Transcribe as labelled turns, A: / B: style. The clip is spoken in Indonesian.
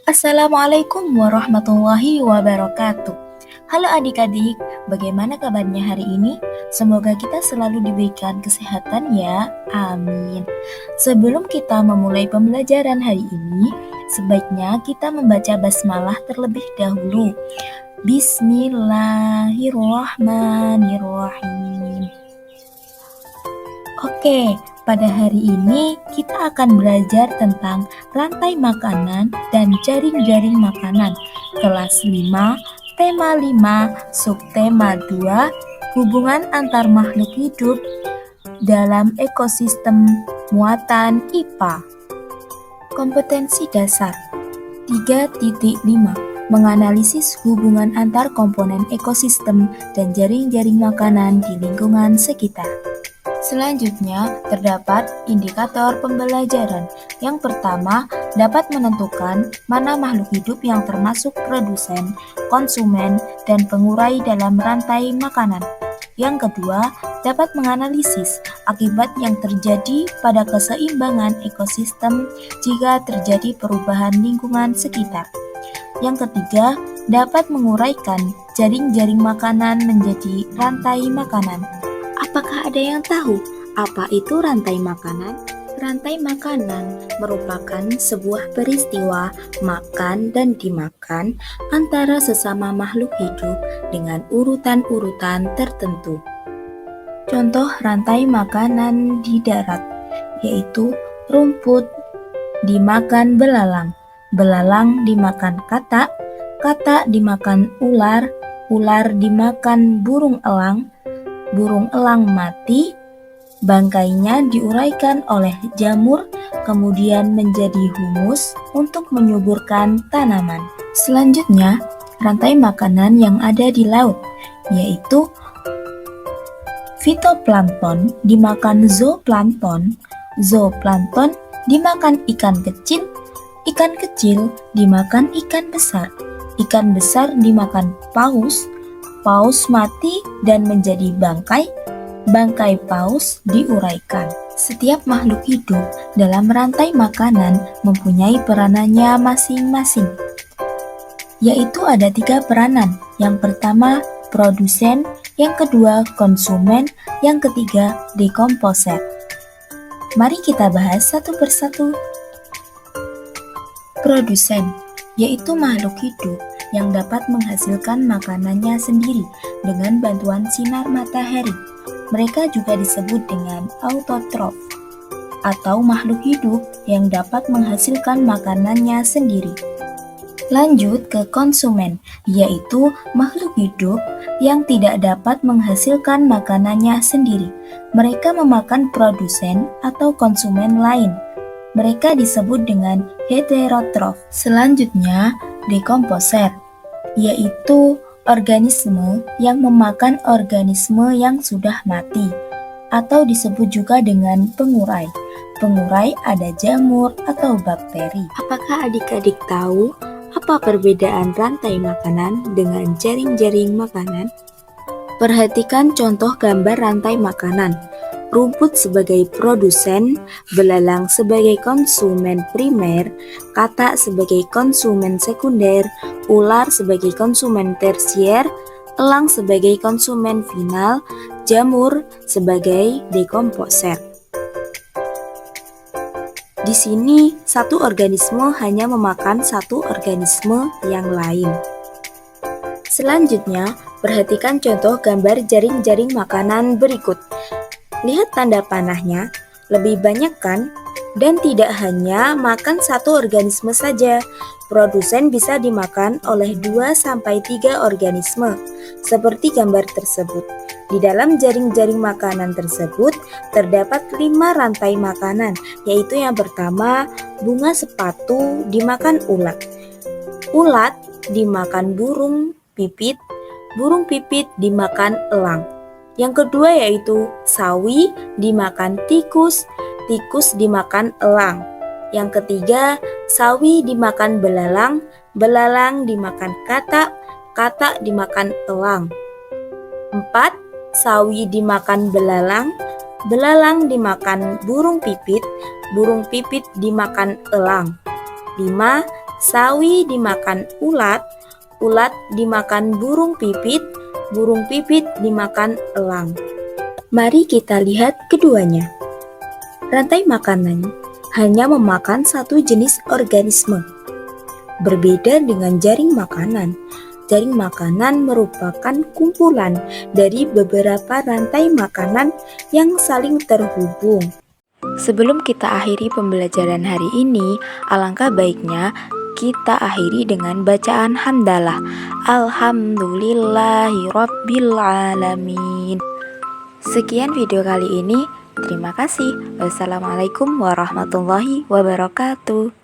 A: Assalamualaikum warahmatullahi wabarakatuh. Halo adik-adik, bagaimana kabarnya hari ini? Semoga kita selalu diberikan kesehatan ya, amin. Sebelum kita memulai pembelajaran hari ini, sebaiknya kita membaca basmalah terlebih dahulu. Bismillahirrahmanirrahim. Oke, pada hari ini kita akan belajar tentang rantai makanan dan jaring-jaring makanan. Kelas 5, tema 5, subtema 2, hubungan antar makhluk hidup dalam ekosistem muatan IPA. Kompetensi dasar 3.5, menganalisis hubungan antar komponen ekosistem dan jaring-jaring makanan di lingkungan sekitar. Selanjutnya, terdapat indikator pembelajaran. Yang pertama, dapat menentukan mana makhluk hidup yang termasuk produsen, konsumen, dan pengurai dalam rantai makanan. Yang kedua, dapat menganalisis akibat yang terjadi pada keseimbangan ekosistem jika terjadi perubahan lingkungan sekitar. Yang ketiga, dapat menguraikan jaring-jaring makanan menjadi rantai makanan. Apakah ada yang tahu apa itu rantai makanan? Rantai makanan merupakan sebuah peristiwa makan dan dimakan antara sesama makhluk hidup dengan urutan-urutan tertentu. Contoh rantai makanan di darat, yaitu rumput dimakan belalang, belalang dimakan katak, katak dimakan ular, ular dimakan burung elang mati, bangkainya diuraikan oleh jamur, kemudian menjadi humus untuk menyuburkan tanaman. Selanjutnya, rantai makanan yang ada di laut, yaitu fitoplankton dimakan zooplankton, zooplankton dimakan ikan kecil dimakan ikan besar dimakan paus, paus mati dan menjadi bangkai, bangkai paus diuraikan. Setiap makhluk hidup dalam rantai makanan mempunyai peranannya masing-masing, yaitu ada 3 peranan. Yang pertama, produsen, yang kedua, konsumen, yang ketiga, dekomposer. Mari kita bahas satu persatu. Produsen, yaitu makhluk hidup yang dapat menghasilkan makanannya sendiri dengan bantuan sinar matahari. Mereka juga disebut dengan autotrof, atau makhluk hidup yang dapat menghasilkan makanannya sendiri. Lanjut ke konsumen, yaitu makhluk hidup yang tidak dapat menghasilkan makanannya sendiri. Mereka memakan produsen atau konsumen lain. Mereka disebut dengan heterotrof. Selanjutnya, dekomposer, yaitu organisme yang memakan organisme yang sudah mati, atau disebut juga dengan pengurai. Pengurai ada jamur atau bakteri. Apakah adik-adik tahu apa perbedaan rantai makanan dengan jaring-jaring makanan? Perhatikan contoh gambar rantai makanan. Rumput sebagai produsen, belalang sebagai konsumen primer, katak sebagai konsumen sekunder, ular sebagai konsumen tersier, elang sebagai konsumen final, jamur sebagai dekomposer. Di sini, satu organisme hanya memakan satu organisme yang lain. Selanjutnya, perhatikan contoh gambar jaring-jaring makanan berikut. Lihat tanda panahnya, lebih banyak kan? Dan tidak hanya makan satu organisme saja, produsen bisa dimakan oleh 2-3 organisme, seperti gambar tersebut. Di dalam jaring-jaring makanan tersebut, terdapat 5 rantai makanan, yaitu yang pertama, bunga sepatu dimakan ulat. Ulat dimakan burung pipit dimakan elang. Yang kedua yaitu sawi dimakan tikus, tikus dimakan elang. Yang ketiga, sawi dimakan belalang, belalang dimakan katak, katak dimakan elang. 4. Sawi dimakan belalang, belalang dimakan burung pipit dimakan elang. 5. sawi dimakan ulat, ulat dimakan burung pipit dimakan elang. Mari kita lihat keduanya. Rantai makanan hanya memakan satu jenis organisme. Berbeda dengan jaring makanan. Jaring makanan merupakan kumpulan dari beberapa rantai makanan yang saling terhubung. Sebelum kita akhiri pembelajaran hari ini, alangkah baiknya kita akhiri dengan bacaan hamdalah. Alhamdulillahirabbil alamin. Sekian video kali ini. Terima kasih. Wassalamualaikum warahmatullahi wabarakatuh.